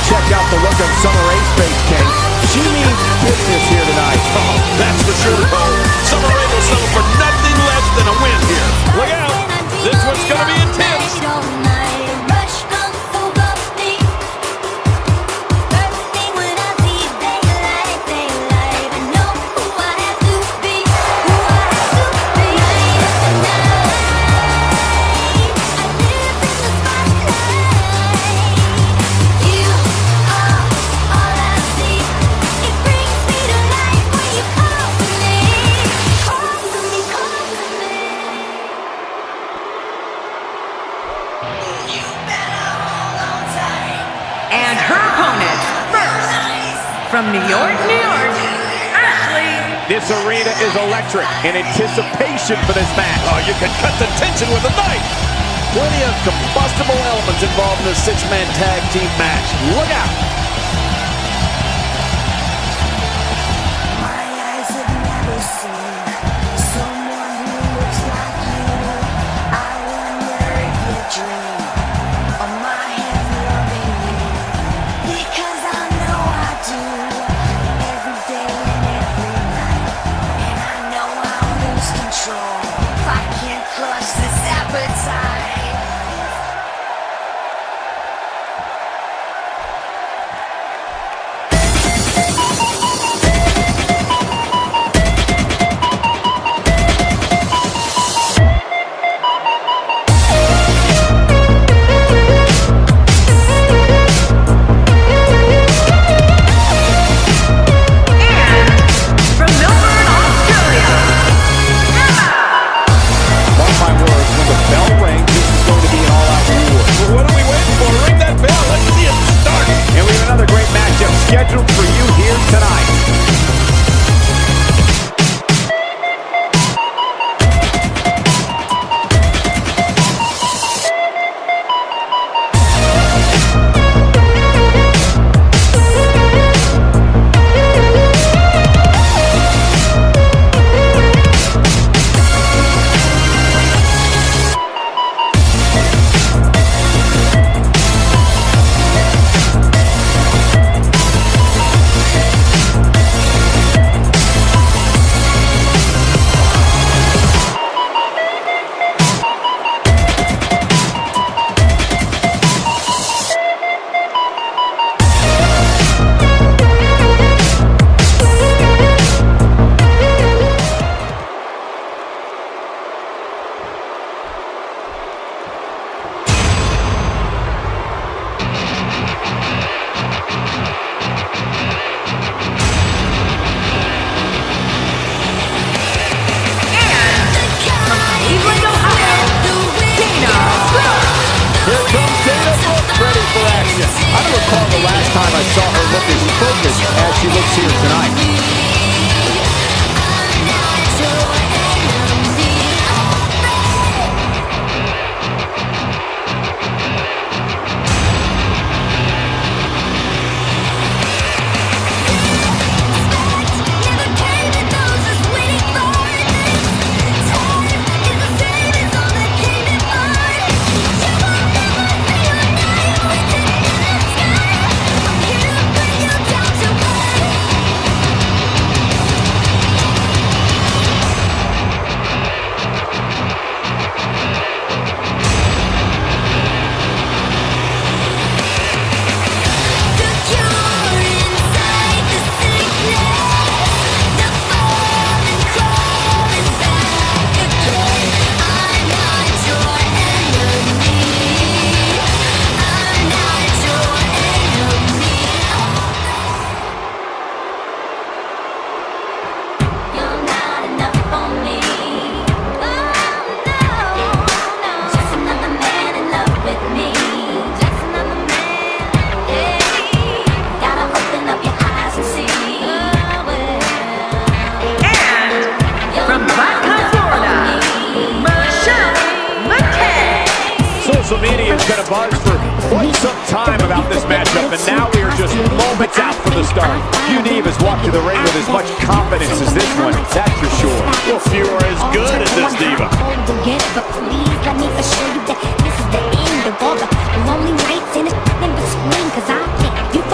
check out the look on Summer Rae's face, King. She means business here tonight. Oh, that's for sure, Cole. Summer Rae will settle for nothing less than a win here. Look out. This one's going to be intense. And her opponent, first, from New York, New York, Ashley. This arena is electric in anticipation for this match. Oh, you can cut the tension with a knife. Plenty of combustible elements involved in this six-man tag team match. Look out. My eyes have never seen someone who looks like you. I wonder if you dream of my hand loving you, because I know I do, every day and every night. And I know I'll lose control if I can't crush this appetite. Scheduled for you here tonight. I don't recall the last time I saw her look as focused as she looks here tonight. Social media has been a buzz for quite some time about this matchup, and now we are just moments out from the start. Few divas walk to the ring with as much confidence as this one, that's for sure. Well, few are as good as this diva. Please let me assure you that this is the end of all the lonely nights in between, 'cause I can't.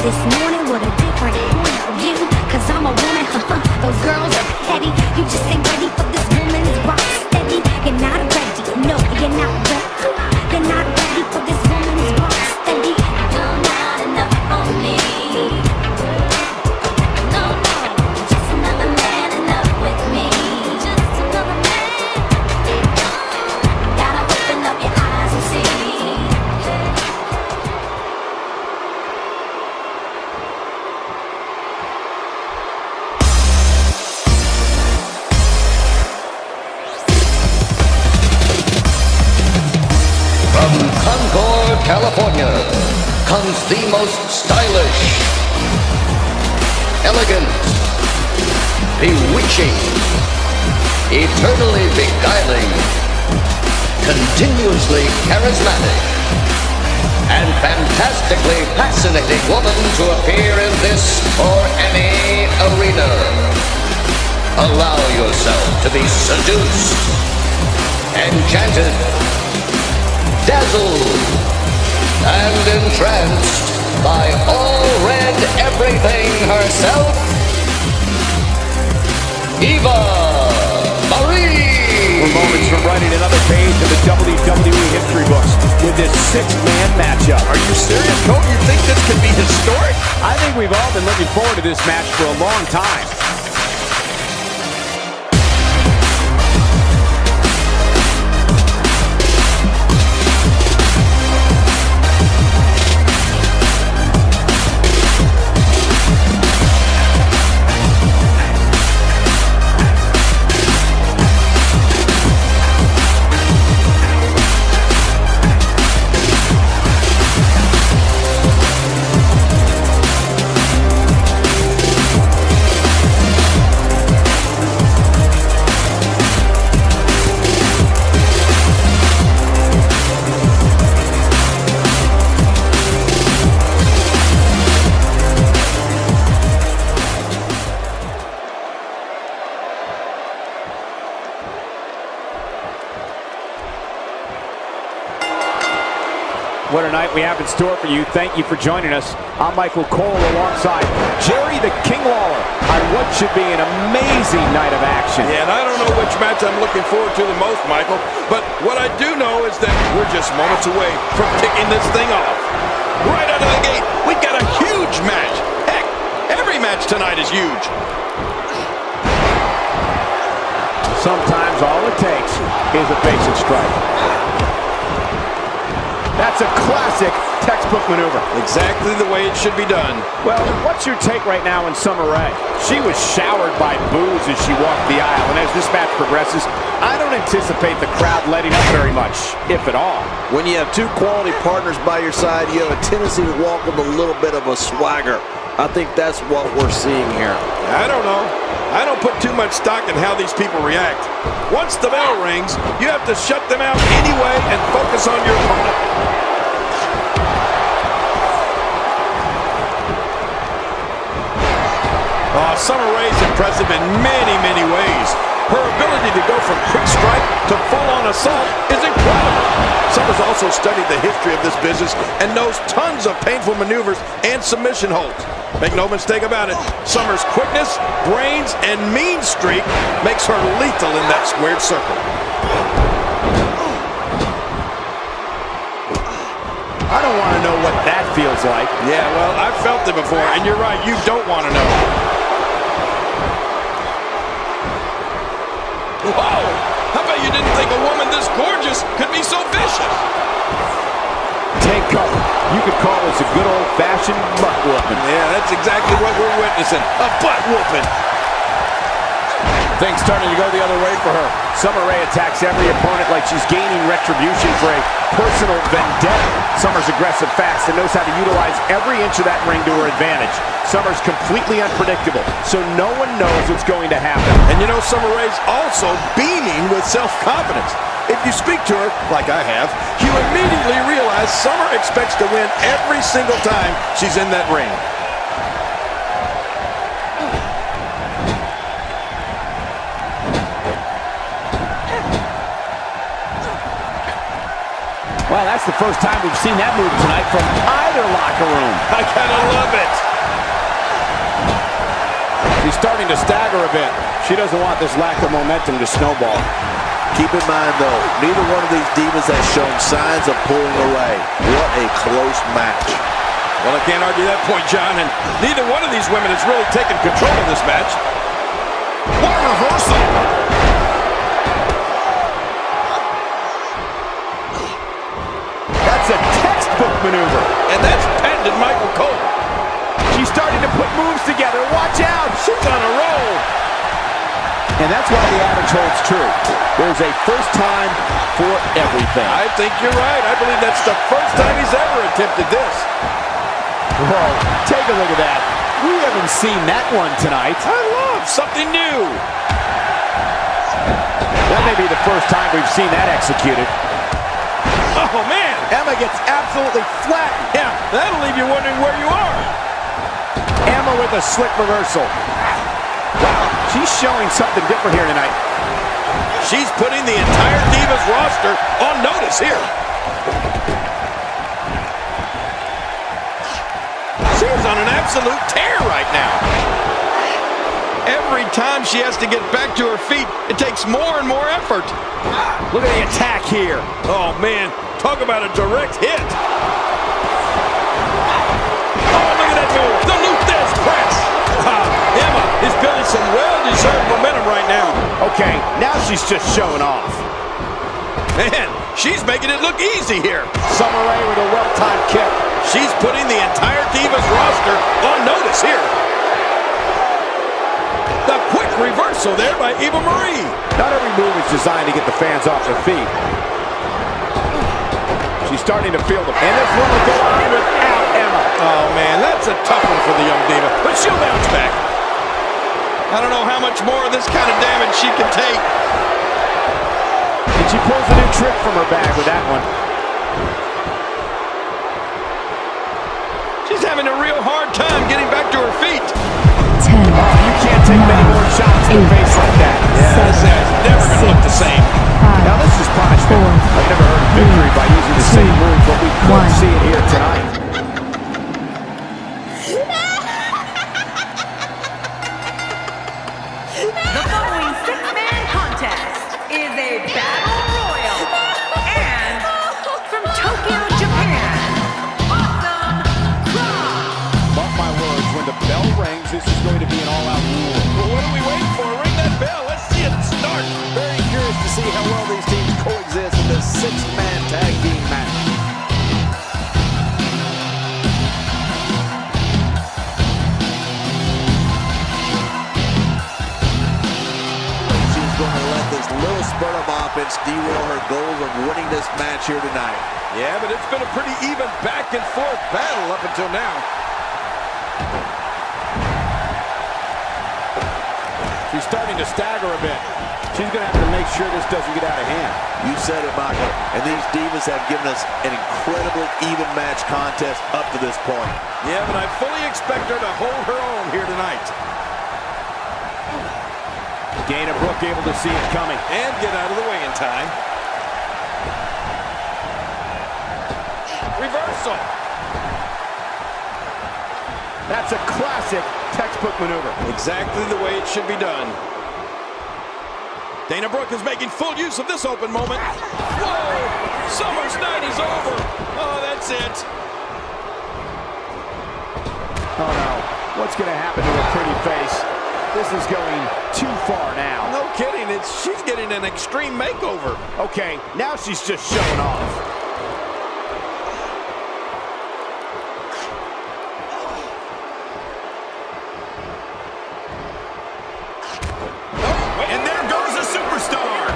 this morning with a different point of view. Cause I'm a woman, those girls are petty. You just ain't ready for this woman's rock steady. You're not ready, no, you're not ready. You're not ready for this woman's rock steady. You're not enough for me. No, no, just another man enough with me. Just another man. Gotta open up your eyes and see. From Concord, California, comes the most stylish, elegant, bewitching, eternally beguiling, continuously charismatic, and fantastically fascinating woman to appear in this or any arena. Allow yourself to be seduced, enchanted, dazzled, and entranced by all red everything herself, Eva Marie. We're moments from writing another page of the WWE history books with this six-man matchup. Are you serious, Cole? You think this could be historic? I think we've all been looking forward to this match for a long time. What a night we have in store for you. Thank you for joining us. I'm Michael Cole alongside Jerry the King Lawler on what should be an amazing night of action. Yeah, and I don't know which match I'm looking forward to the most, Michael, but what I do know is that we're just moments away from kicking this thing off. Right out of the gate, we've got a huge match. Heck, every match tonight is huge. Sometimes all it takes is a basic strike. That's a classic textbook maneuver. Exactly the way it should be done. Well, what's your take right now on Summer Rae? She was showered by boos as she walked the aisle, and as this match progresses, I don't anticipate the crowd letting up very much, if at all. When you have two quality partners by your side, you have a tendency to walk with a little bit of a swagger. I think that's what we're seeing here. I don't know. I don't put too much stock in how these people react. Once the bell rings, you have to shut them out anyway and focus on your opponent. Oh, Summer Rae's impressive in many, many ways. Her ability to go from quick strike to full-on assault is incredible. Summer's also studied the history of this business and knows tons of painful maneuvers and submission holds. Make no mistake about it, Summer's quickness, brains, and mean streak makes her lethal in that squared circle. I don't want to know what that feels like. Yeah, well, I've felt it before, and you're right, you don't want to know. Whoa! How about you didn't think a woman this gorgeous could be so vicious? Take cover. You could call this a good old-fashioned butt whooping. Yeah, that's exactly what we're witnessing. A butt whooping. Things starting to go the other way for her. Summer Rae attacks every opponent like she's gaining retribution for a personal vendetta. Summer's aggressive fast and knows how to utilize every inch of that ring to her advantage. Summer's completely unpredictable, so no one knows what's going to happen. And you know, Summer Rae's also beaming with self-confidence. If you speak to her, like I have, you immediately realize Summer expects to win every single time she's in that ring. Well, that's the first time we've seen that move tonight from their locker room. I kind of love it. She's starting to stagger a bit. She doesn't want this lack of momentum to snowball. Keep in mind, though, neither one of these divas has shown signs of pulling away. What a close match. Well, I can't argue that point, John, and neither one of these women has really taken control of this match. What a reversal! That's a textbook maneuver. And that's patented Michael Cole. She's starting to put moves together. Watch out. She's on a roll. And that's why the adage holds true. There's a first time for everything. I think you're right. I believe that's the first time he's ever attempted this. Whoa, take a look at that. We haven't seen that one tonight. I love something new. That may be the first time we've seen that executed. Oh, man. Emma gets absolutely flattened. Yeah, that'll leave you wondering where you are. Emma with a slick reversal. Wow, she's showing something different here tonight. She's putting the entire Divas roster on notice here. She's on an absolute tear right now. Every time she has to get back to her feet, it takes more and more effort. Look at the attack here. Oh, man, talk about a direct hit. Oh, look at that move. The Luthez press. Emma is building some well-deserved momentum right now. Okay, now she's just showing off. Man, she's making it look easy here. Summer Rae with a well-timed kick. She's putting the entire Divas roster on notice here. The quick reversal there by Eva Marie. Not every move is designed to get the fans off their feet. She's starting to feel the... And this one will go on without Emma. Oh, man, that's a tough one for the young diva, but she'll bounce back. I don't know how much more of this kind of damage she can take. And she pulls a new trick from her bag with that one. She's having a real hard time getting back to her feet. 10. You can't take many more shots in the face like that. This is never going to look the same. Now this is punishment. I've never heard of victory by using the same move, but we could see it here tonight. The following six-man contest is a battle royal. And from Tokyo, Japan, Awesome Cross. Mark my words, when the bell rings, this is going to be an all-out war. Well, what are we waiting for? Ring that bell. Let's see it start. Very curious to see how well these teams coexist in this six-man tag team match. She's going to let this little spurt of offense derail her goals of winning this match here tonight. Yeah, but it's been a pretty even back and forth battle up until now. She's starting to stagger a bit. She's going to have to make sure this doesn't get out of hand. You said it, Michael. And these divas have given us an incredibly even match contest up to this point. Yeah, but I fully expect her to hold her own here tonight. Dana Brooke able to see it coming. And get out of the way in time. Reversal. That's a classic textbook maneuver. Exactly the way it should be done. Dana Brooke is making full use of this open moment. Whoa! Summer's night is over. Oh, that's it. Oh no, what's going to happen to her pretty face? This is going too far now. No kidding, she's getting an extreme makeover. Okay, now she's just showing off. And there goes a superstar.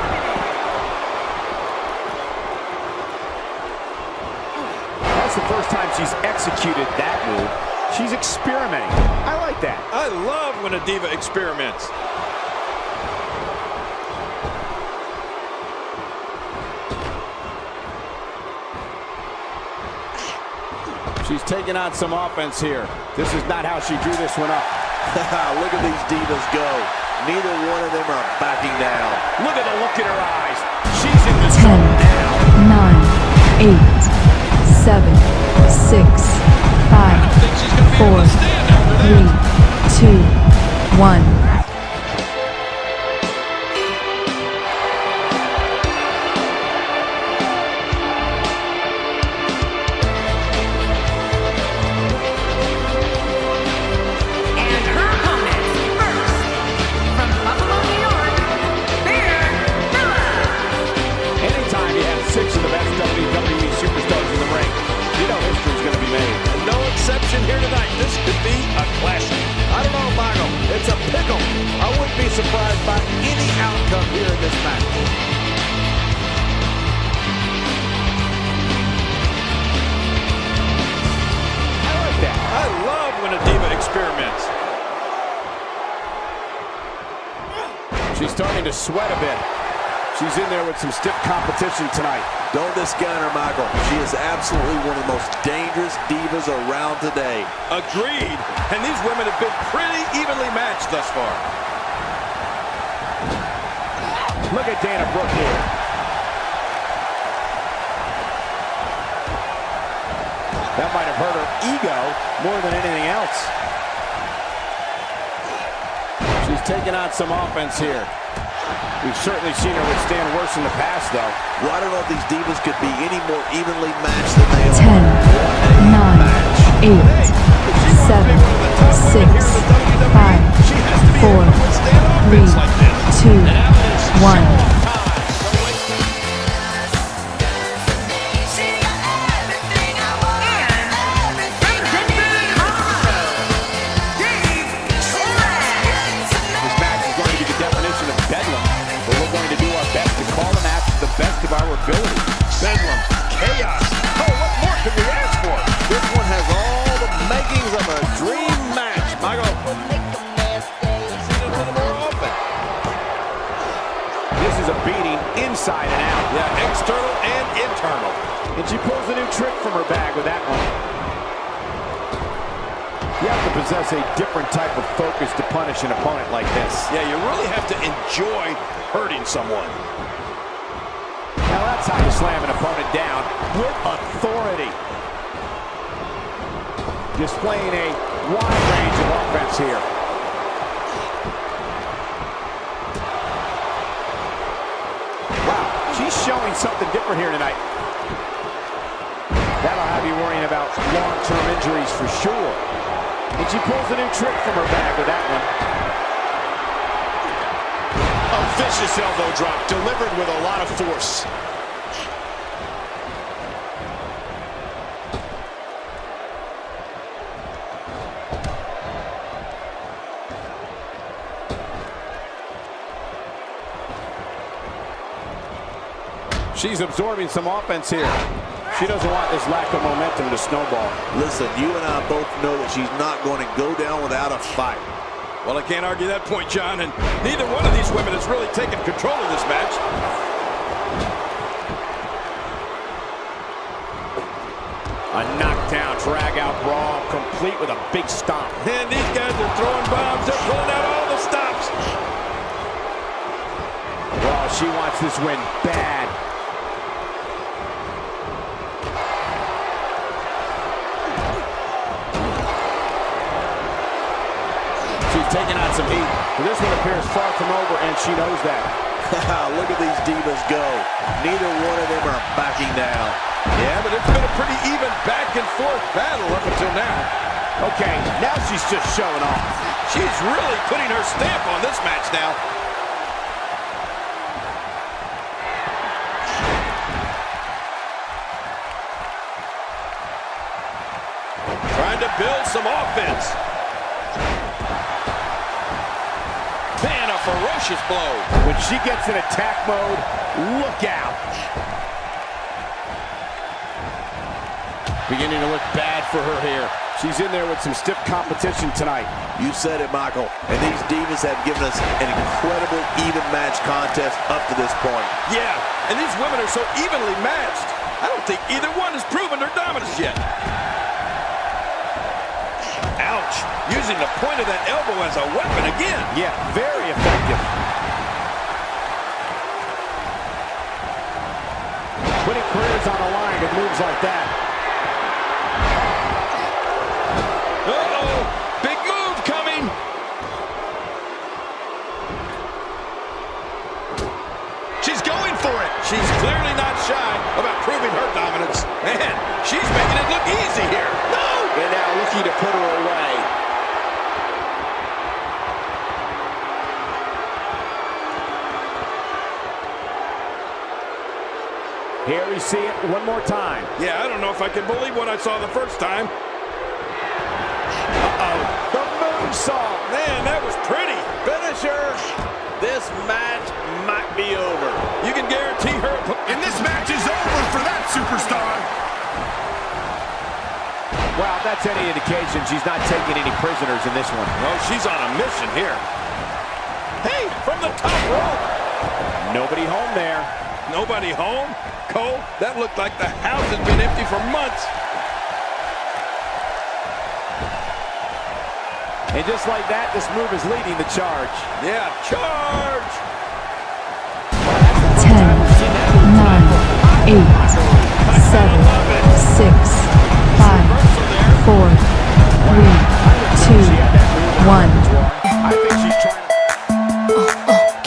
That's the first time she's executed that move. She's experimenting. I like that. I love when a diva experiments. She's taking on some offense here. This is not how she drew this one up. Look at these divas go. Neither one of them are backing down. Look at the look in her eyes. She's in control 10, now. 9, 8, 7, 6, 5, 4, 3, 2, 1. Six of the best WWE superstars in the ring. You know history's going to be made. And no exception here tonight. This could be a classic. I don't know, Michael. It's a pickle. I wouldn't be surprised by any outcome here in this match. I like that. I love when a diva experiments. She's starting to sweat a bit. She's in there with some stiff competition tonight. Don't discount her, Michael. She is absolutely one of the most dangerous divas around today. Agreed. And these women have been pretty evenly matched thus far. Look at Dana Brooke here. That might have hurt her ego more than anything else. She's taking on some offense here. We've certainly seen her withstand worse in the past, though. Well, I don't know if these divas could be any more evenly matched than they 10, are. 9, 8, 7, 6, 5, 4, 3, 2, 1. Best of our ability. Bedlam, chaos. Oh, what more could we ask for? This one has all the makings of a dream match. Michael. See it a little more often. This is a beating inside and out. Yeah, external and internal. And she pulls a new trick from her bag with that one. You have to possess a different type of focus to punish an opponent like this. Yeah, you really have to enjoy hurting someone. Now that's how you slam an opponent down with authority. Displaying a wide range of offense here. Wow, she's showing something different here tonight. That'll have you worrying about long-term injuries for sure. And she pulls a new trick from her bag with that one. A vicious elbow drop delivered with a lot of force. She's absorbing some offense here. She doesn't want this lack of momentum to snowball. Listen, you and I both know that she's not going to go down without a fight. Well, I can't argue that point, John, and neither one of these women has really taken control of this match. A knockdown, drag-out brawl, complete with a big stomp. And these guys are throwing bombs. They're pulling out all the stops. Well, she wants this win bad. She's taking on some heat. But this one appears far from over, and she knows that. Look at these divas go. Neither one of them are backing down. Yeah, but it's been a pretty even back-and-forth battle up until now. Okay, now she's just showing off. She's really putting her stamp on this match now. Trying to build some offense. Man, a ferocious blow. When she gets in attack mode, look out. Beginning to look bad for her here. She's in there with some stiff competition tonight. You said it, Michael. And these divas have given us an incredible even match contest up to this point. Yeah, and these women are so evenly matched. I don't think either one has proven their dominance yet. Ouch. Using the point of that elbow as a weapon again. Yeah, very effective. Putting careers on the line with moves like that. not shy about proving her dominance. Man, she's making it look easy here. No! And now looking to put her away. Here we see it one more time. Yeah, I don't know if I can believe what I saw the first time. Uh-oh. The moonsault. Man, that was pretty. Finisher. This match might be over. You can guarantee her. And this match is over for that superstar. Well, if that's any indication, she's not taking any prisoners in this one. Well, she's on a mission here. Hey, from the top rope. Nobody home there. Nobody home? Cole, that looked like the house has been empty for months. And just like that, this move is leading the charge. Yeah, charge! 10, 9, 8, 7, 6, 5, 4, 3, 2, 1. I think she's trying to...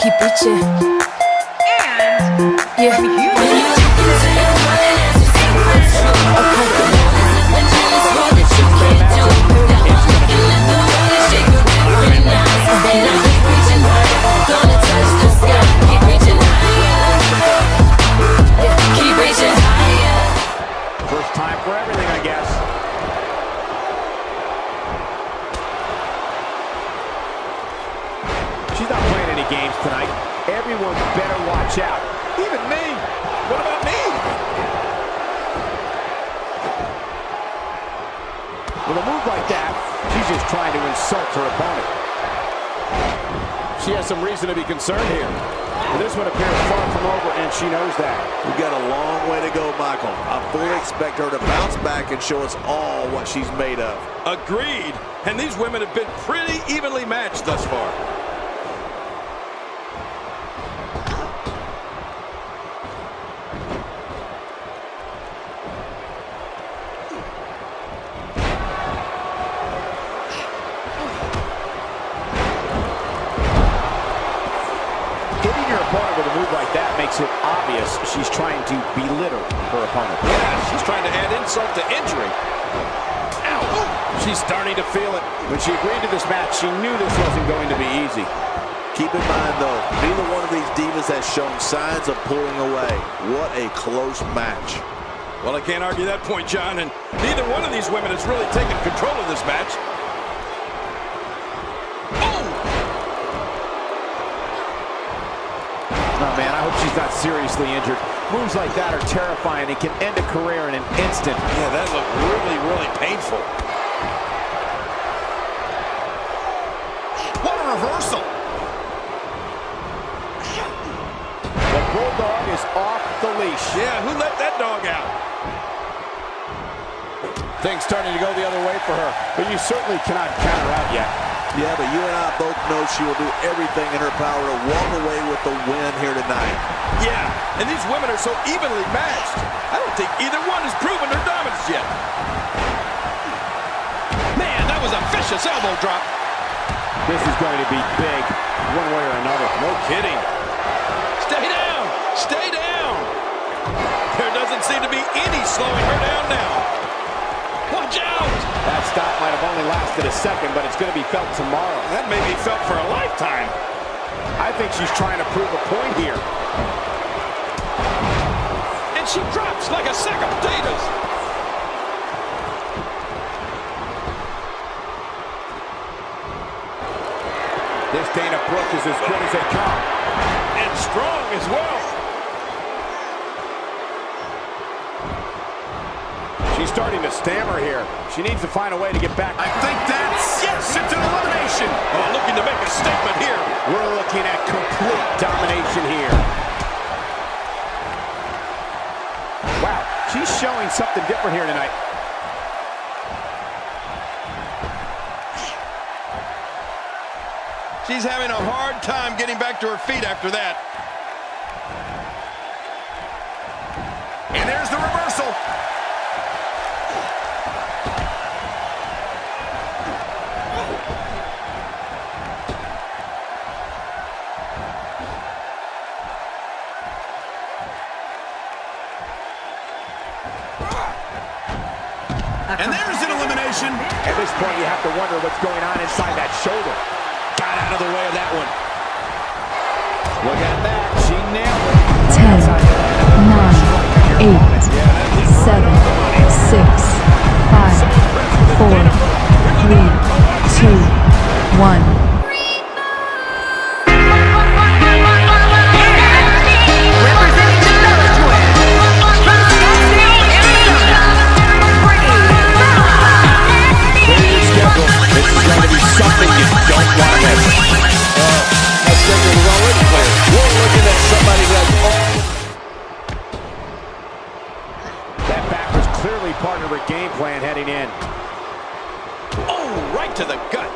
Keep reaching. And Yeah. First time for everything, I guess. She's not playing any games tonight. Everyone better watch out. Even me. What about me? With a move like that, she's just trying to insult her opponent. She has some reason to be concerned here. And this one appears far from over, and she knows that. We've got a long way to go, Michael. I fully expect her to bounce back and show us all what she's made of. Agreed. And these women have been pretty evenly matched thus far. Hitting your opponent with a move like that makes it obvious she's trying to belittle her opponent. Yeah, she's trying to add insult to injury. Ow! She's starting to feel it. When she agreed to this match, she knew this wasn't going to be easy. Keep in mind, though, neither one of these divas has shown signs of pulling away. What a close match. Well, I can't argue that point, John, and neither one of these women has really taken control of this match. Oh, man, I hope she's not seriously injured. Moves like that are terrifying. It can end a career in an instant. Yeah, that looked really, really painful. What a reversal. The Bulldog is off the leash. Yeah, who let that dog out? Things starting to go the other way for her, but you certainly cannot count her out yet. Yeah, but you and I both know she will do everything in her power to walk away with the win here tonight. Yeah, and these women are so evenly matched. I don't think either one has proven their dominance yet. Man, that was a vicious elbow drop. This is going to be big, one way or another. No kidding. Stay down! Stay down! There doesn't seem to be any slowing her down now. Watch out! That stop might have only lasted a second, but it's going to be felt tomorrow. That may be felt for a lifetime. I think she's trying to prove a point here. And she drops like a sack of potatoes. This Dana Brooke is as good as they come. And strong as well. She's starting to stammer here. She needs to find a way to get back. I think that's yes, it's an elimination. Oh, looking to make a statement here. We're looking at complete domination here. Wow, she's showing something different here tonight. She's having a hard time getting back to her feet after that. And there's the reversal. And there's an elimination. At this point, you have to wonder what's going on inside that shoulder. Got out of the way of that one. Look at that. She nailed it. 10, 9, 8, 7, 6, 5, 4, 3, 2, 1. Representing the Bella Twins, from Scottsdale, Arizona, bringing Clear your schedule. This is going to be something you don't want to miss. My schedule is already clear. We're looking at somebody who has all... That back was clearly part of her game plan heading in. Oh, right to the gut.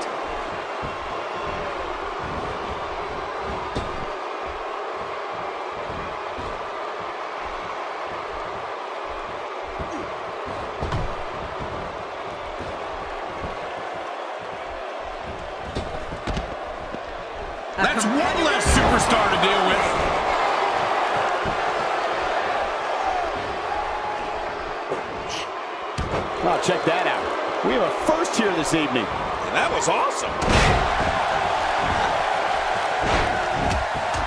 That's one less superstar to deal with. Well, check that out. We have a first here this evening. And that was awesome.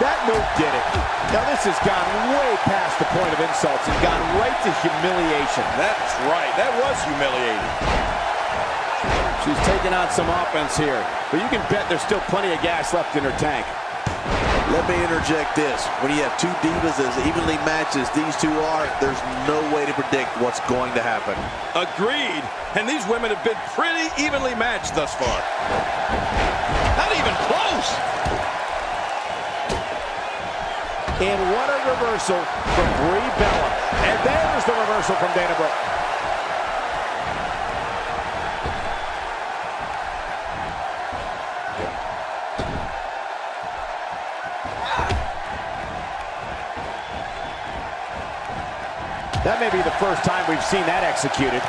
That move did it. Now this has gone way past the point of insults and gone right to humiliation. That's right. That was humiliating. She's taking on some offense here, but you can bet there's still plenty of gas left in her tank. Let me interject this. When you have two divas as evenly matched as these two are, there's no way to predict what's going to happen. Agreed. And these women have been pretty evenly matched thus far. Not even close. And what a reversal from Brie Bella. And there's the reversal from Dana Brooke. That may be the first time we've seen that executed.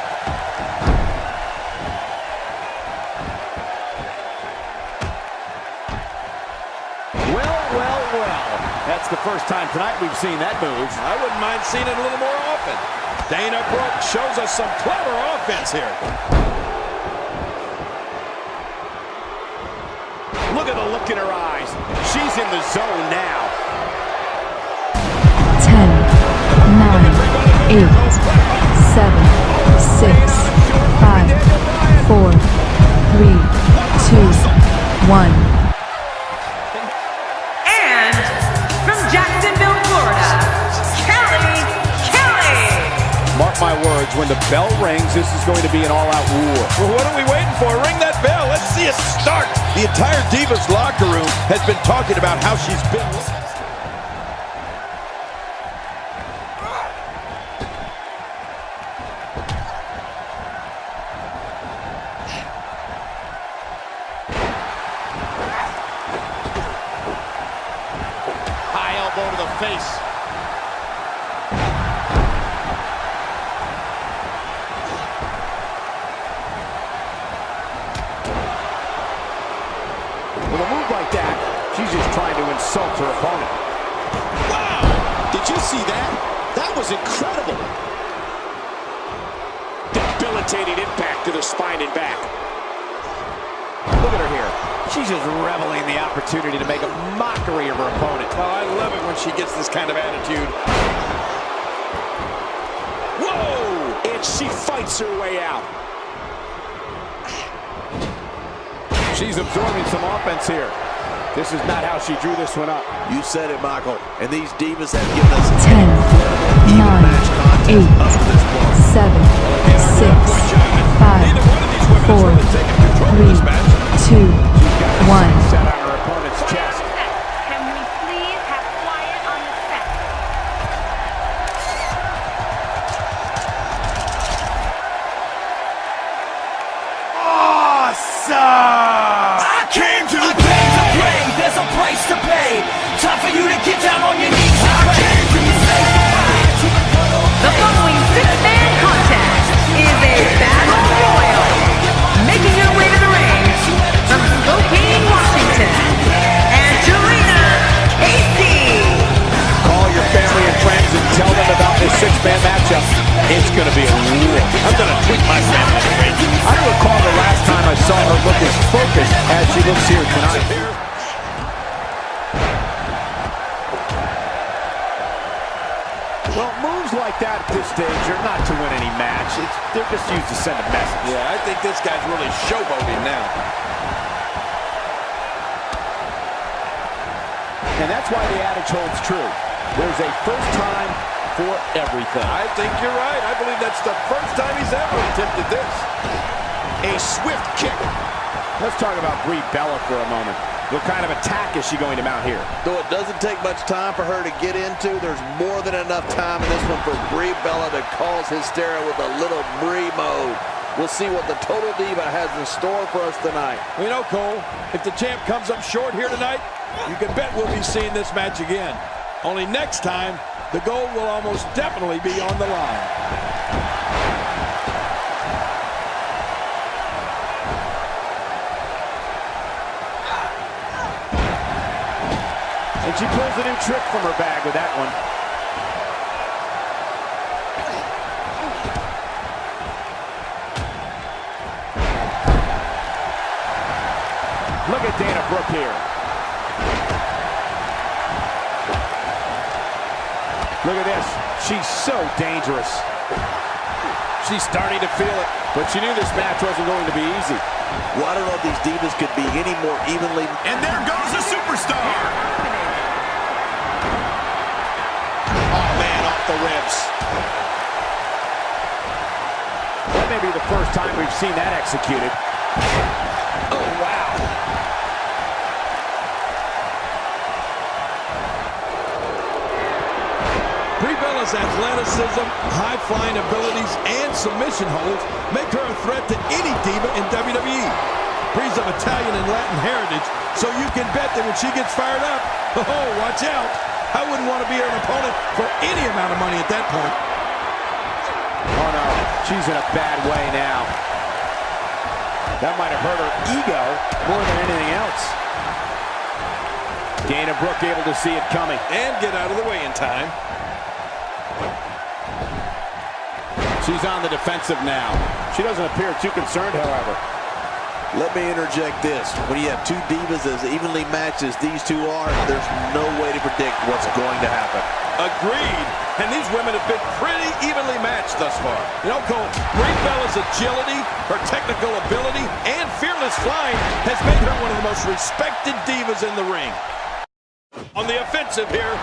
Well. That's the first time tonight we've seen that move. I wouldn't mind seeing it a little more often. Dana Brooke shows us some clever offense here. Look at the look in her eyes. She's in the zone now. 10, 9, 8, 7, 6, 5, 4, 3, 2, 1. And from Jacksonville, Florida, Kelly. Mark my words, when the bell rings, this is going to be an all-out war. Well, what are we waiting for? Ring that bell. Let's see it start. The entire Divas locker room has been talking about how she's been... High elbow to the face. With a move like that, she's just trying to insult her opponent. Wow! Did you see that? That was incredible. Debilitating impact to the spine and back. Look at her here. She's just reveling in the opportunity to make a mockery of her opponent. Oh, I love it when she gets this kind of attitude. Whoa! And she fights her way out. She's absorbing some offense here. This is not how she drew this one up. You said it, Michael. And these divas have given us 10, 9, even match contest 8, up to this point. 7, 6, 5, 4, 3, 2, 1. Set on her opponent's chest. Can we please have quiet on the set? I came to play. There's a price to pay. Time for you to get down on your knees. I came to say goodbye to the good old The following 6-man is going to be a war. I'm going to treat my family straight. I don't recall the last time I saw her look as focused as she looks here tonight. Well, moves like that at this stage are not to win any match. They're just used to send a message. Yeah, I think this guy's really showboating now. And that's why the adage holds true. There's a first time for everything. I think you're right. I believe that's the first time he's ever attempted this. A swift kick. Let's talk about Brie Bella for a moment. What kind of attack is she going to mount here? Though it doesn't take much time for her to get into, there's more than enough time in this one for Brie Bella to cause hysteria with a little Brie mode. We'll see what the Total Diva has in store for us tonight. You know, Cole, if the champ comes up short here tonight, you can bet we'll be seeing this match again. Only next time, the gold will almost definitely be on the line. And she pulls a new trick from her bag with that one. Look at Dana Brooke here. Look at this. She's so dangerous. She's starting to feel it. But she knew this match wasn't going to be easy. Well, I don't know if these divas could be any more evenly. And there goes a superstar. Oh, man, off the ribs. That may be the first time we've seen that executed. Oh, wow. Brie Bella's athleticism, high-flying abilities, and submission holds make her a threat to any diva in WWE. Brie's of Italian and Latin heritage, so you can bet that when she gets fired up, oh, watch out. I wouldn't want to be her opponent for any amount of money at that point. Oh, no. She's in a bad way now. That might have hurt her ego more than anything else. Dana Brooke able to see it coming. And get out of the way in time. She's on the defensive now. She doesn't appear too concerned, however. Let me interject this. When you have two divas as evenly matched as these two are, there's no way to predict what's going to happen. Agreed. And these women have been pretty evenly matched thus far. You know, Cole, Brie Bella's agility, her technical ability, and fearless flying has made her one of the most respected divas in the ring. On the offensive here.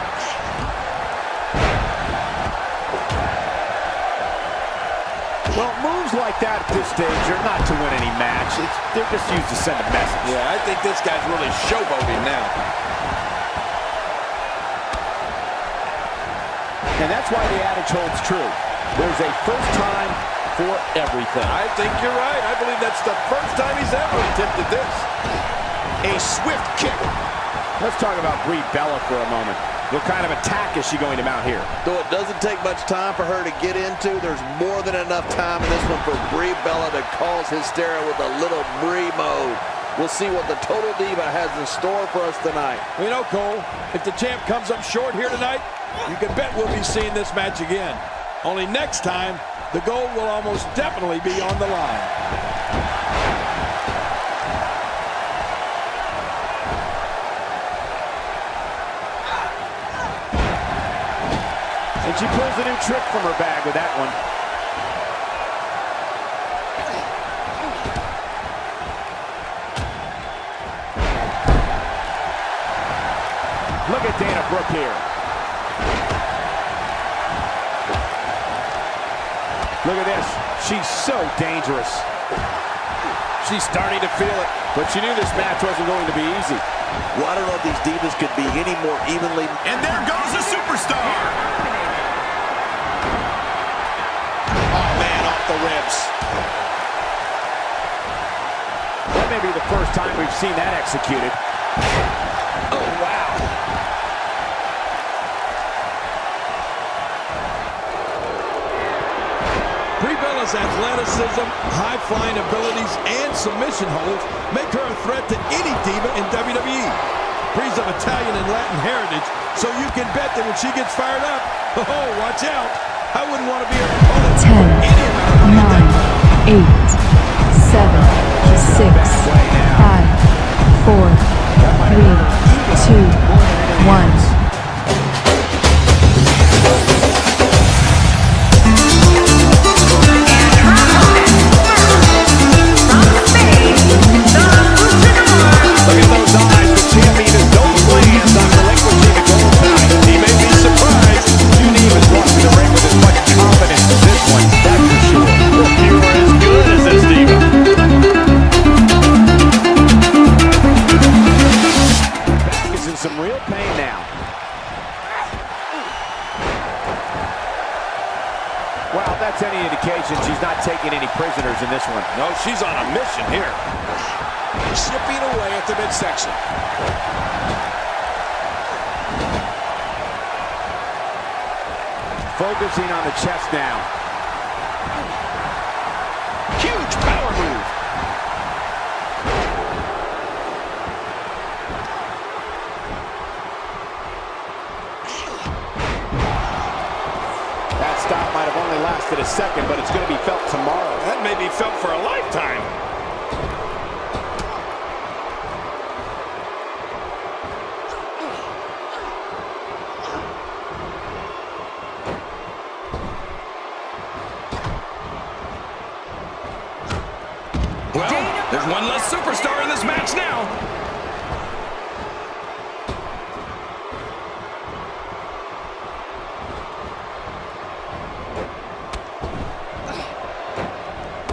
Well, moves like that at this stage are not to win any match. They're just used to send a message. Yeah, I think this guy's really showboating now. And that's why the adage holds true. There's a first time for everything. I think you're right. I believe that's the first time he's ever attempted this. A swift kick. Let's talk about Brie Bella for a moment. What kind of attack is she going to mount here? Though it doesn't take much time for her to get into, there's more than enough time in this one for Brie Bella to cause hysteria with a little Brie mode. We'll see what the Total Diva has in store for us tonight. You know, Cole, if the champ comes up short here tonight, you can bet we'll be seeing this match again. Only next time, the gold will almost definitely be on the line. And she pulls a new trick from her bag with that one. Look at Dana Brooke here. Look at this. She's so dangerous. She's starting to feel it. But she knew this match wasn't going to be easy. Well, I don't know if these divas could be any more evenly. And there goes a superstar. Oh, man, off the ribs. That may be the first time we've seen that executed. Oh, wow. Brie Bella's athleticism, high-flying abilities, and submission holds make her a threat to any diva in WWE. Brie's of Italian and Latin heritage, so you can bet that when she gets fired up, oh, watch out. I wouldn't want to be her opponent 10, for any amount of money. 9, 8, 7, 6, 5, 4, 3, 2, 1. Look at those eyes. The champion has no plans on relinquishing the gold tonight. He may be surprised. Few demons walking the ring with as much confidence as this one, that's for sure. Well, few are as good as this diva. Back is in some real pain now. Well, if that's any indication, she's not taking any prisoners in this one. No, she's on a mission here. Chipping away at the midsection. Focusing on the chest now. Huge power move. That stop might have only lasted a second, but it's going to be felt tomorrow. That may be felt for a lifetime. Well, there's one less superstar in this match now.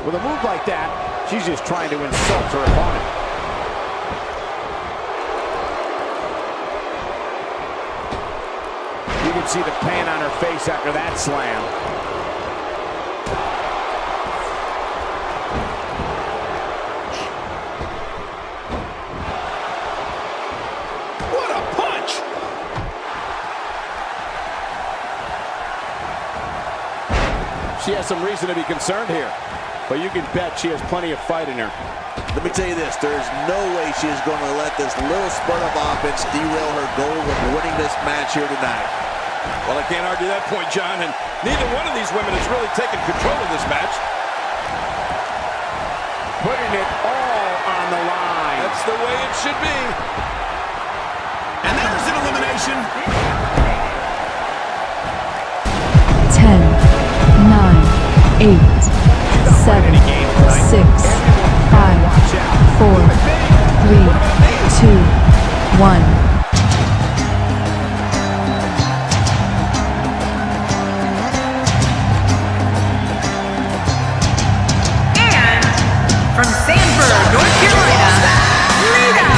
With a move like that, she's just trying to insult her opponent. You can see the pain on her face after that slam. She has some reason to be concerned here, but you can bet she has plenty of fight in her. Let me tell you this, there's no way she is going to let this little spurt of offense derail her goal of winning this match here tonight. Well, I can't argue that point, John, and neither one of these women has really taken control of this match. Putting it all on the line. That's the way it should be. And there's an elimination. 10, 9, 8, 7, 6, 5, 4, 3, 2, 1. And from Sanford, North Carolina, Lita.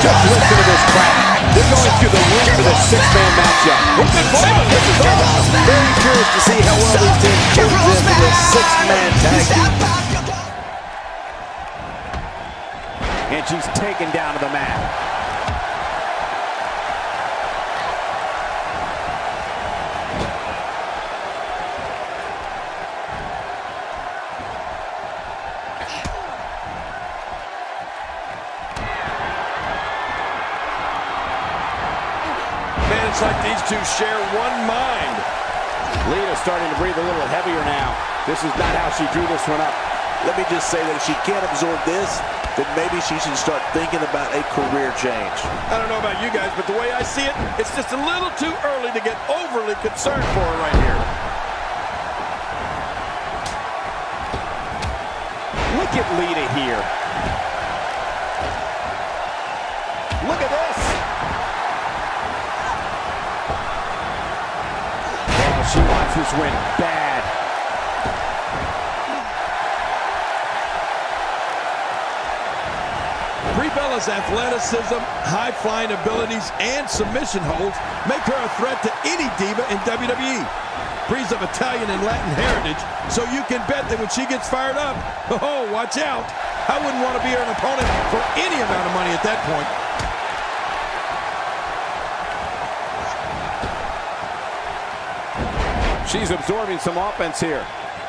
Just listen to this crowd. They're going through the roof for the six-man matchup. Who can blame them? This is awesome. Very curious to see how well these teams coexist in this six-man tag team. And she's taken down to the mat. Man, it's like these two share one mind. Lita's starting to breathe a little heavier now. This is not how she drew this one up. Let me just say that if she can't absorb this, then maybe she should start thinking about a career change. I don't know about you guys, but the way I see it, it's just a little too early to get overly concerned for her right here. Look at Lita here. Look at this. Oh, she wants this win bad. Brie Bella's athleticism, high-flying abilities, and submission holds make her a threat to any diva in WWE. Brie's of Italian and Latin heritage, so you can bet that when she gets fired up, oh, watch out. I wouldn't want to be her opponent for any amount of money at that point. She's absorbing some offense here,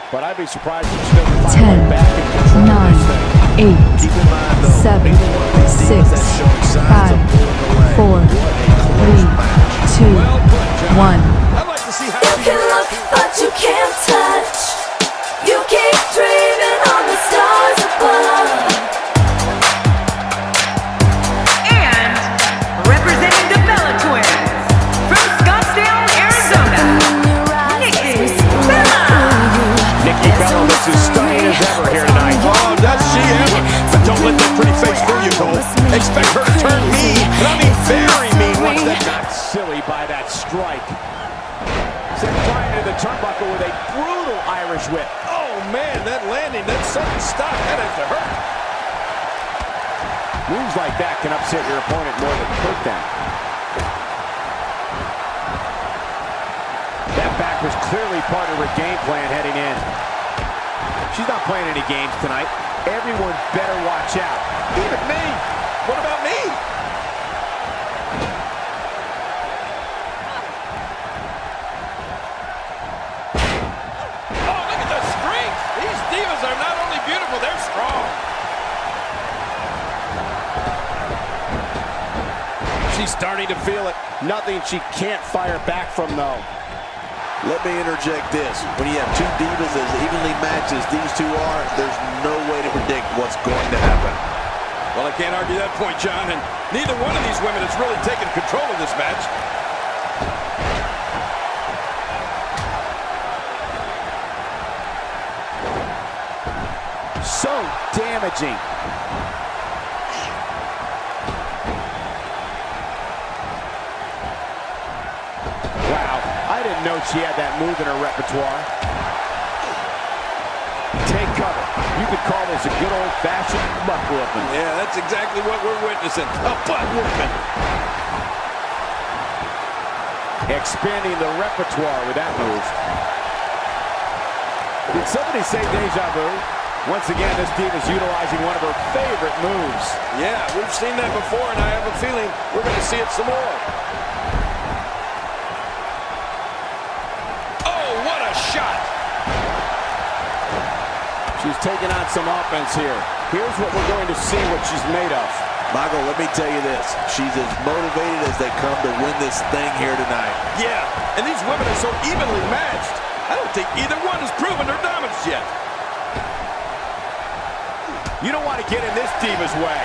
but I'd be surprised if she doesn't find her way back in control of this thing. 8, 7, 6, 5, 4, 3, 2, 1. I'd like to see how she can't touch. You keep dreaming on the stars above. And representing the Bella Twins from Scottsdale, Arizona, Nikki Bella. Nikki Bella looks as stunning as ever here tonight. Oh, does she ever? But don't let that pretty face fool you, Cole. Expect her to turn mean, and I mean very mean once that... Got silly by that strike. Sent flying into the turnbuckle with a brutal Irish whip. Oh, man, that landing, that sudden stop, that has to hurt. Moves like that can upset your opponent more than hurt them. That back was clearly part of her game plan heading in. She's not playing any games tonight. Everyone better watch out. Even me. What about me? Oh, look at the strength. These divas are not only beautiful, they're strong. She's starting to feel it. Nothing she can't fire back from, though. Let me interject this. When you have two divas as evenly matched as these two are, there's no way to predict what's going to happen. Well, I can't argue that point, John, and neither one of these women has really taken control of this match. So damaging. Wow, I didn't know she had that move in her repertoire. Take cover. You could call this a good old-fashioned butt whooping. Yeah, that's exactly what we're witnessing. A butt whooping. Expanding the repertoire with that move. Did somebody say deja vu? Once again, this diva is utilizing one of her favorite moves. Yeah, we've seen that before, and I have a feeling we're going to see it some more. Oh, what a shot! She's taking on some offense here. Here's what we're going to see what she's made of. Michael, let me tell you this. She's as motivated as they come to win this thing here tonight. Yeah, and these women are so evenly matched. I don't think either one has proven their dominance yet. You don't want to get in this diva's way.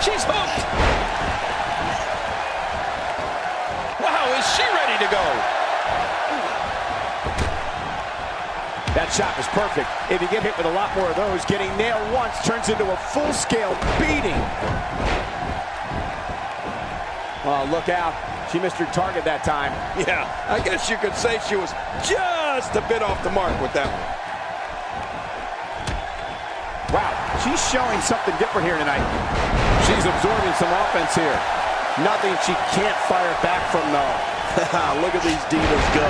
She's hooked. Wow, is she ready to go? That shot was perfect. If you get hit with a lot more of those, getting nailed once turns into a full-scale beating. Oh, look out. She missed her target that time. Yeah, I guess you could say she was just a bit off the mark with that one. Wow, she's showing something different here tonight. She's absorbing some offense here. Nothing she can't fire back from, though. Look at these divas go.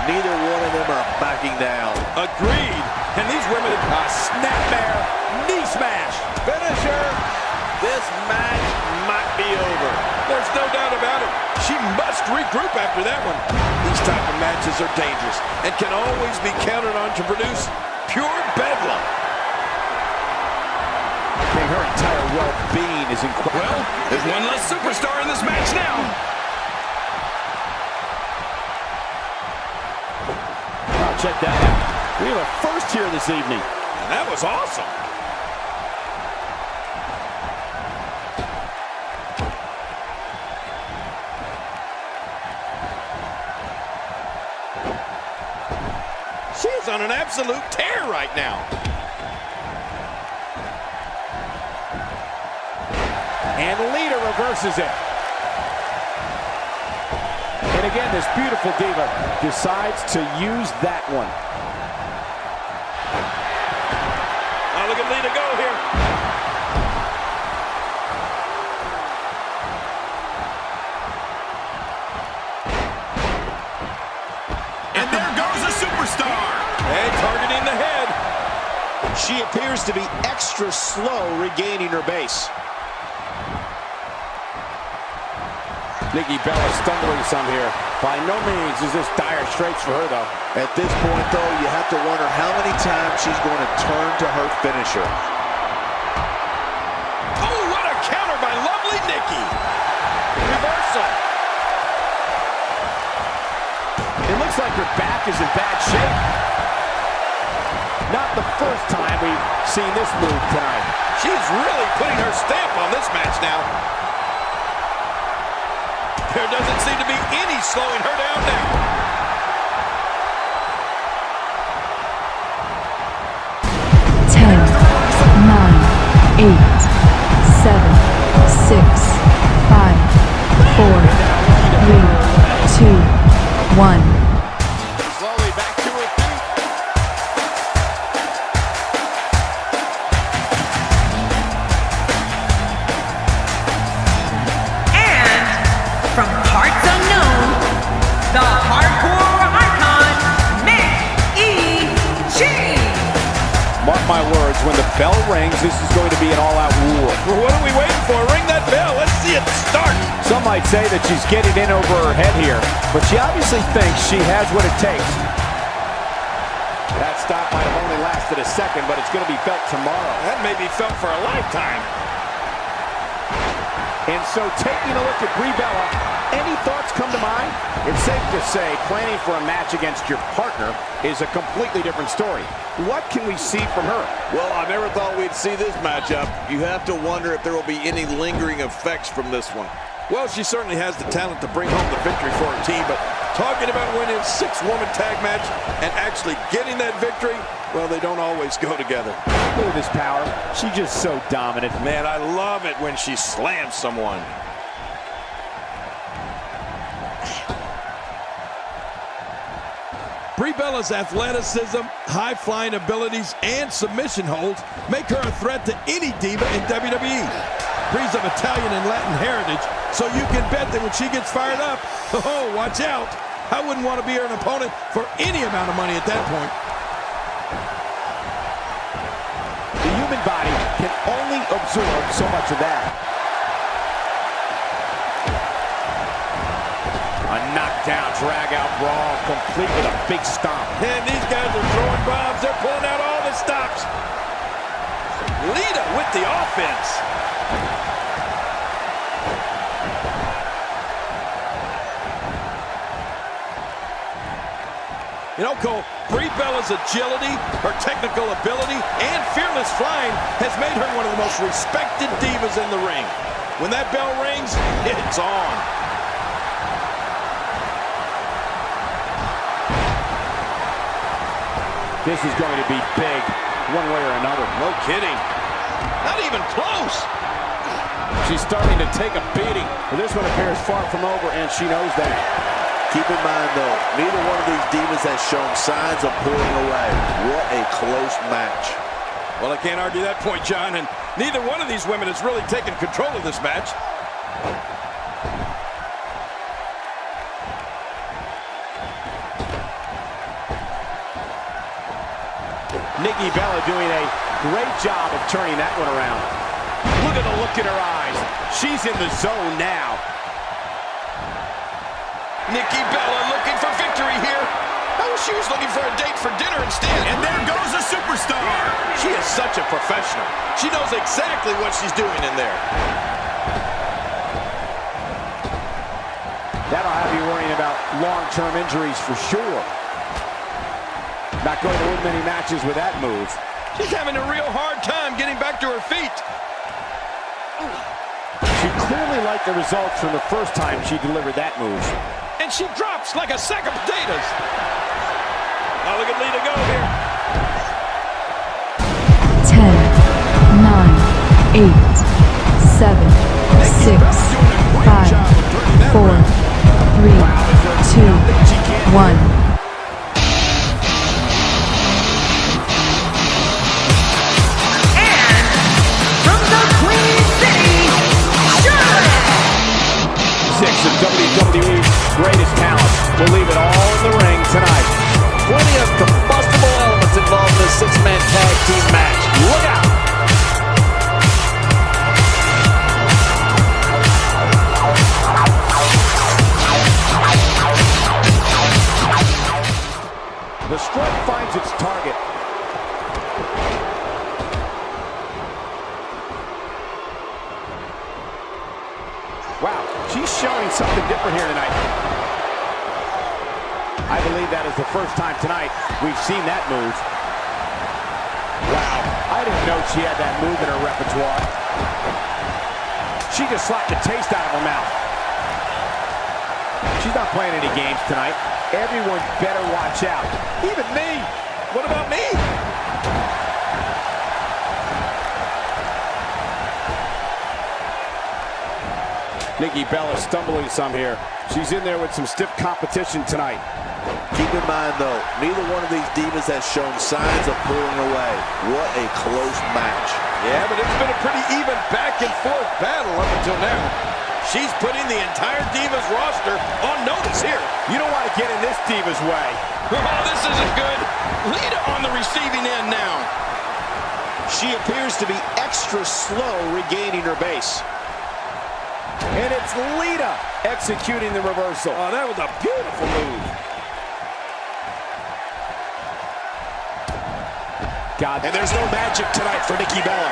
Neither one of them are backing down. Agreed. And these women... A snapmare, knee smash. Finisher. This match might be over. There's no doubt about it. She must regroup after that one. These type of matches are dangerous and can always be counted on to produce pure bedlam. Her entire well-being is incredible. Well, there's one less superstar in this match now. Oh, check that out. We have a first here this evening. And that was awesome. She's on an absolute tear right now. And Lita reverses it. And again, this beautiful diva decides to use that one. Oh, look at Lita go here. And there goes a superstar. And targeting the head. She appears to be extra slow regaining her base. Nikki Bella stumbling some here. By no means is this dire straits for her, though. At this point, though, you have to wonder how many times she's going to turn to her finisher. Oh, what a counter by lovely Nikki. Reversal. It looks like her back is in bad shape. Not the first time we've seen this move tonight. She's really putting her stamp on this match now. There doesn't seem to be any slowing her down now. Ten, 9, 8, 7, 6, 5, 4, 3, 2, 1. Slowly back to her feet. And from parts unknown, the hardcore icon, Mick E. Mark my words, when the bell rings, this is going to be an all-out war. Well, what are we waiting for? Ring that bell. Let's see it start. Some might say that she's getting in over her head here, but she obviously thinks she has what it takes. That stop might have only lasted a second, but it's going to be felt tomorrow. That may be felt for a lifetime. And so taking a look at Brie Bella, any thoughts come to mind? It's safe to say planning for a match against your partner is a completely different story. What can we see from her? Well, I never thought we'd see this matchup. You have to wonder if there will be any lingering effects from this one. Well, she certainly has the talent to bring home the victory for her team, but talking about winning a 6-woman tag match and actually getting that victory, well, they don't always go together. Look at this power. She's just so dominant. Man, I love it when she slams someone. Brie Bella's athleticism, high-flying abilities, and submission holds make her a threat to any diva in WWE. Brie's of Italian and Latin heritage, so you can bet that when she gets fired up, oh, watch out. I wouldn't want to be her opponent for any amount of money at that point. The human body can only absorb so much of that. A knockdown, drag-out brawl, complete with a big stomp. And these guys are throwing bombs. They're pulling out all the stops. Lita with the offense. You know, Cole, Brie Bella's agility, her technical ability, and fearless flying has made her one of the most respected divas in the ring. When that bell rings, it's on. This is going to be big, one way or another. No kidding. Not even close. She's starting to take a beating. Well, this one appears far from over, and she knows that. Keep in mind, though, neither one of these divas has shown signs of pulling away. What a close match. Well, I can't argue that point, John, and neither one of these women has really taken control of this match. Nikki Bella doing a great job of turning that one around. Look at the look in her eyes. She's in the zone now. Nikki Bella looking for victory here. I wish she was looking for a date for dinner instead. And there goes a superstar. She is such a professional. She knows exactly what she's doing in there. That'll have you worrying about long-term injuries for sure. Not going to win many matches with that move. She's having a real hard time getting back to her feet. She clearly liked the results from the first time she delivered that move. And she drops like a sack of potatoes. Now look at Lita go here. 10, 9, 8, 7, 6, 5, 4, 3, 2, 1. WWE's greatest talent will leave it all in the ring tonight. Plenty of combustible elements involved in this six-man tag team match. Look out! The strike finds its target. Wow, she's showing something different here tonight. I believe that is the first time tonight we've seen that move. Wow, I didn't know she had that move in her repertoire. She just slapped the taste out of her mouth. She's not playing any games tonight. Everyone better watch out. Even me. What about me? Nikki Bella stumbling some here. She's in there with some stiff competition tonight. Keep in mind, though, neither one of these divas has shown signs of pulling away. What a close match. Yeah, but it's been a pretty even back-and-forth battle up until now. She's putting the entire Divas roster on notice here. You don't want to get in this Diva's way. Oh, this isn't good. Lita on the receiving end now. She appears to be extra slow regaining her base. And it's Lita executing the reversal. Oh, that was a beautiful move. God. And there's no magic tonight for Nikki Bella.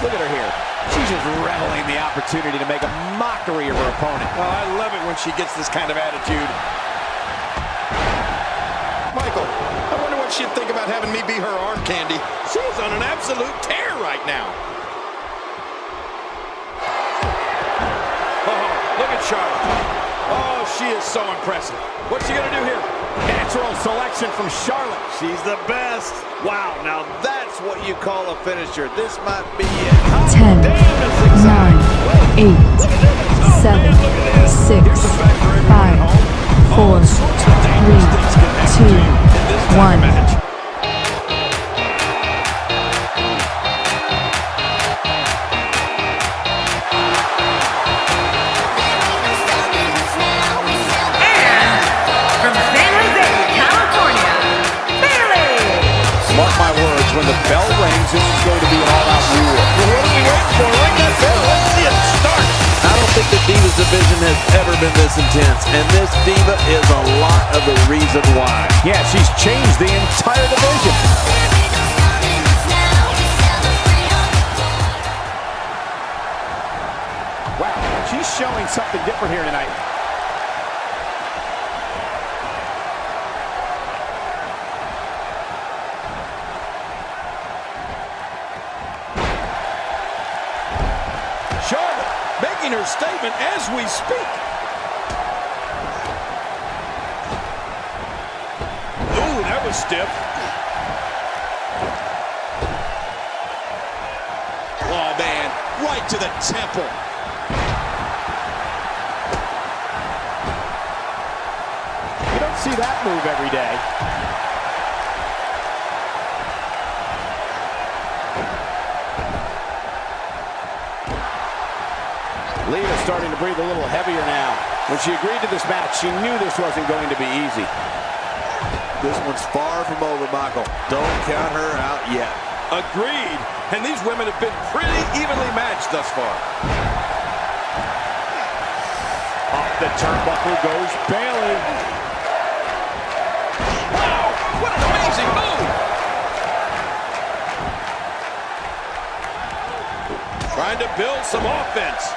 Look at her here. She's just reveling the opportunity to make a mockery of her opponent. Oh, I love it when she gets this kind of attitude. Michael, I wonder what she'd think about having me be her arm candy. She's on an absolute tear right now. Oh, look at Charlotte. Oh, she is so impressive. What's she gonna do here? Natural selection from Charlotte. She's the best. Wow, now that's what you call a finisher. This might be it. 10, 9, 8, 7, 6, 5, 4, 3, 2, 1. Mark my words, when the bell rings, this is going to be all-out war. Well, what are we waiting for? Ring that bell. Let's see it start. I don't think the Divas division has ever been this intense, and this Diva is a lot of the reason why. Yeah, she's changed the entire division. Wow, she's showing something different here tonight. Charlotte making her statement as we speak. Ooh, that was stiff. Oh, man, right to the temple. You don't see that move every day. Lita starting to breathe a little heavier now. When she agreed to this match, she knew this wasn't going to be easy. This one's far from over, Michael. Don't count her out yet. Agreed. And these women have been pretty evenly matched thus far. Off the turnbuckle goes Bayley. Wow, what an amazing move. Trying to build some offense.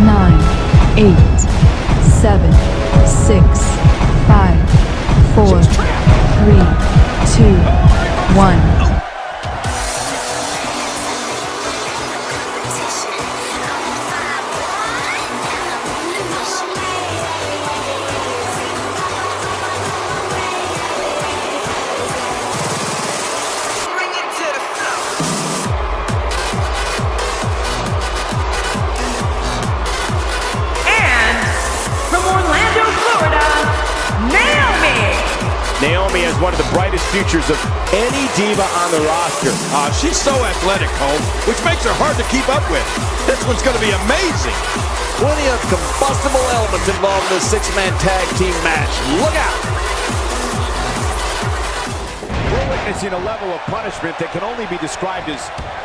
Nine, 8, 7, 6, 5, 4, 3, 2, 1. Naomi has one of the brightest futures of any diva on the roster. She's so athletic, Cole, which makes her hard to keep up with. This one's going to be amazing. Plenty of combustible elements involved in this six-man tag team match. Look out! We're witnessing a level of punishment that can only be described as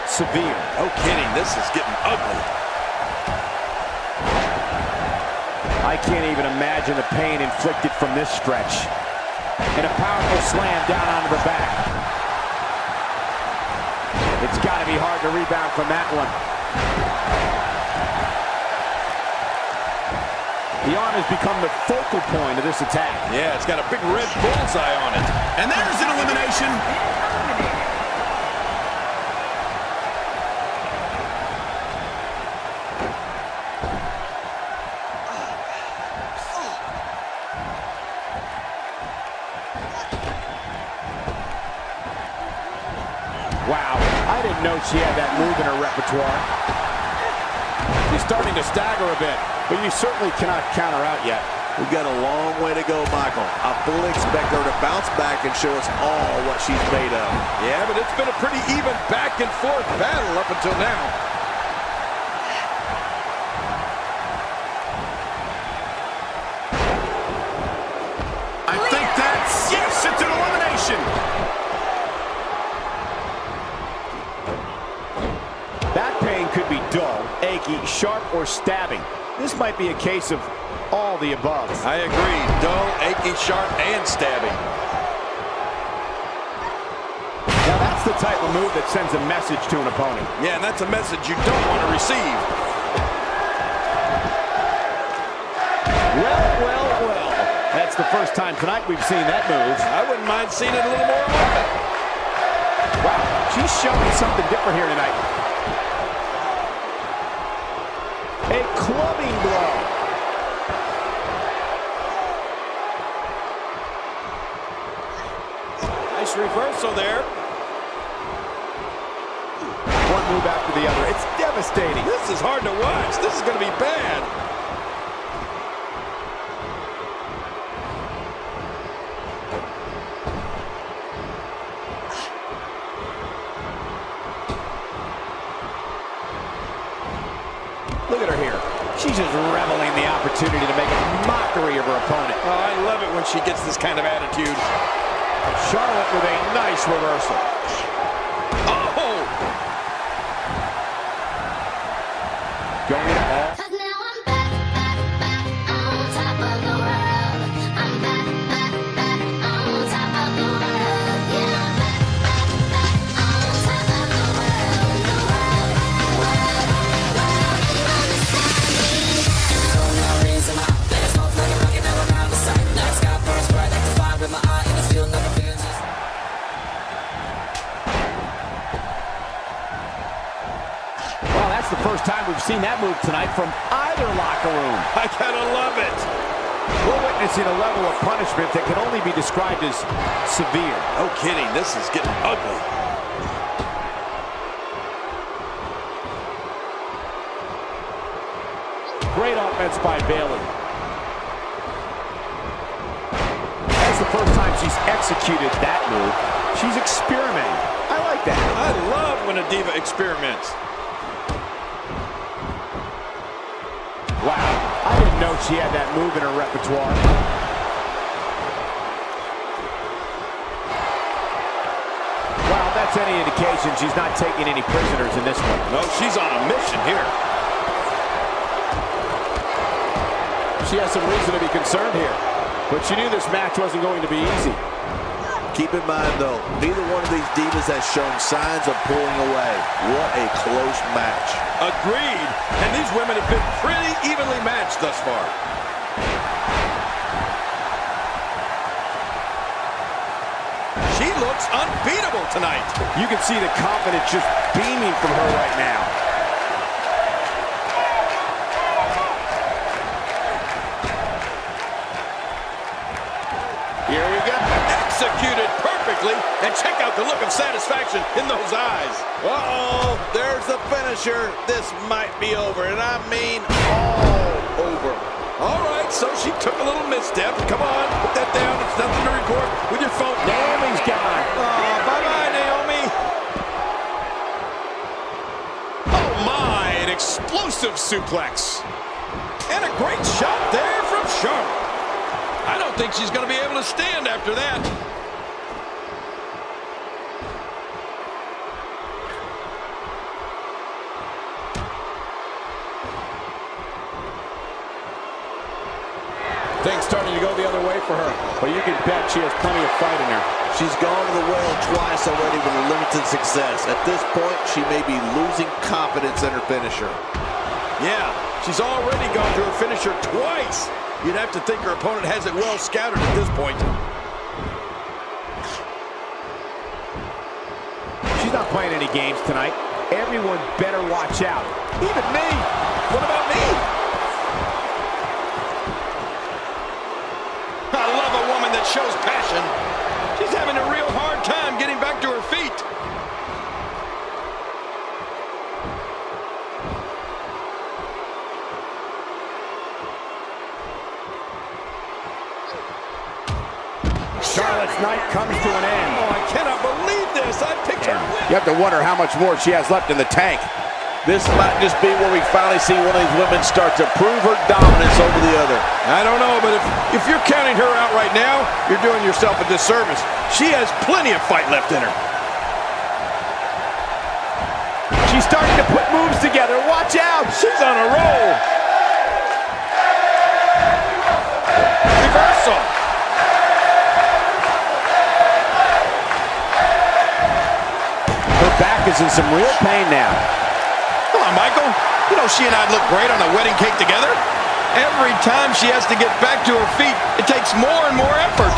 severe. No kidding, this is getting ugly. I can't even imagine the pain inflicted from this stretch. And a powerful slam down onto the back. It's got got to be hard to rebound from that one. The arm has become the focal point of this attack. Yeah, it's got a big red bullseye on it. And there's an elimination. Wow, I didn't know she had that move in her repertoire. She's starting to stagger a bit, but you certainly cannot count her out yet. We've got a long way to go, Michael. I fully expect her to bounce back and show us all what she's made of. Yeah, but it's been a pretty even back and forth battle up until now. I think that's, yes, it's an elimination. Back pain could be dull, achy, sharp, or stabbing. This might be a case of all the above. I agree. Dull, achy, sharp, and stabbing. Now that's the type of move that sends a message to an opponent. Yeah, and that's a message you don't want to receive. Well. That's the first time tonight we've seen that move. I wouldn't mind seeing it a little more often. Wow, she's showing something different here tonight. A clubbing blow. Nice reversal there. One move after the other. It's devastating. This is hard to watch. This is going to be bad. Look at her here. She's just reveling the opportunity to make a mockery of her opponent. Oh, I love it when she gets this kind of attitude. Charlotte with a nice reversal. Oh! Going in all. Cause now I'm back on top of the world. I'm back on top of the world. Yeah, I'm back on top of the world. The world. You understand me now. For no reason, my legs smoke like a rocket now around the sun. Night sky burns bright like the fire in my eye, and it's still never feels this. Well, that's the first time we've seen that move tonight from either locker room. I gotta love it. We're witnessing a level of punishment that can only be described as severe. No kidding, this is getting ugly. Great offense by Bayley. That's the first time she's executed that move. She's experimenting. I like that. I love when a diva experiments. Wow, I didn't know she had that move in her repertoire. Wow, if that's any indication, she's not taking any prisoners in this one. No, she's on a mission here. She has some reason to be concerned here, but she knew this match wasn't going to be easy. Keep in mind, though, neither one of these divas has shown signs of pulling away. What a close match. Agreed. And these women have been pretty evenly matched thus far. She looks unbeatable tonight. You can see the confidence just beaming from her right now. Here we go. Executed perfectly. And check out the look of satisfaction in those eyes. Uh-oh, there's the finisher. This might be over, and I mean all over. All right, so she took a little misstep. Come on, put that down. It's nothing to record with your phone. Naomi's gone. Oh, bye-bye, Naomi. Oh, my, an explosive suplex. And a great shot there from Charlotte. I don't think she's going to be able to stand after that. Things starting to go the other way for her, but you can bet she has plenty of fight in her. She's gone to the well twice already with limited success. At this point, she may be losing confidence in her finisher. Yeah, she's already gone to her finisher twice. You'd have to think her opponent has it well scouted at this point. She's not playing any games tonight. Everyone better watch out. Even me. What about me? I love a woman that shows passion. She's having a real hard time getting back to her feet. Charlotte's night comes to an end. Oh, I cannot believe this. I picked her to win. You have to wonder how much more she has left in the tank. This might just be where we finally see one of these women start to prove her dominance over the other. I don't know, but if you're counting her out right now, you're doing yourself a disservice. She has plenty of fight left in her. She's starting to put moves together. Watch out. She's on a roll. Reversal. Her back is in some real pain now. Come on, Michael. You know she and I look great on a wedding cake together. Every time she has to get back to her feet, it takes more and more effort.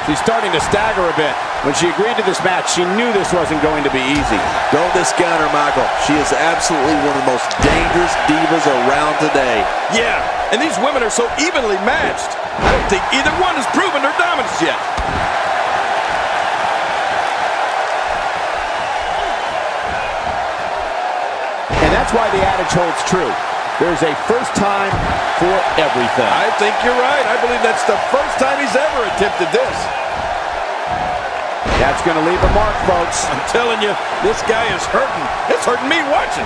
She's starting to stagger a bit. When she agreed to this match, she knew this wasn't going to be easy. Don't discount her, Michael. She is absolutely one of the most dangerous divas around today. Yeah, and these women are so evenly matched. I don't think either one has proven their dominance yet. And that's why the adage holds true. There's a first time for everything. I think you're right. I believe that's the first time he's ever attempted this. That's going to leave a mark, folks. I'm telling you, this guy is hurting. It's hurting me watching.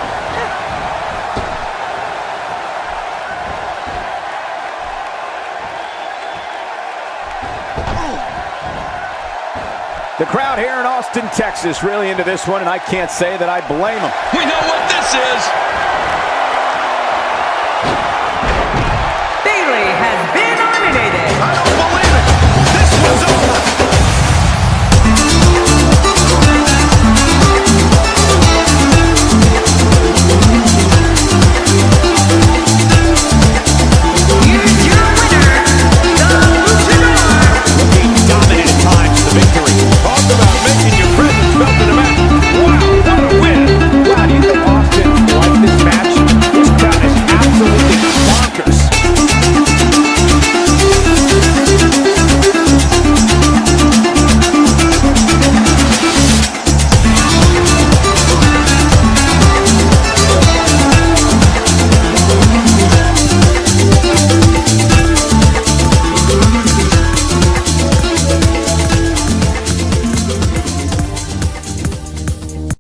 The crowd here in Austin, Texas, really into this one, and I can't say that I blame them. We know what this is. Bailey has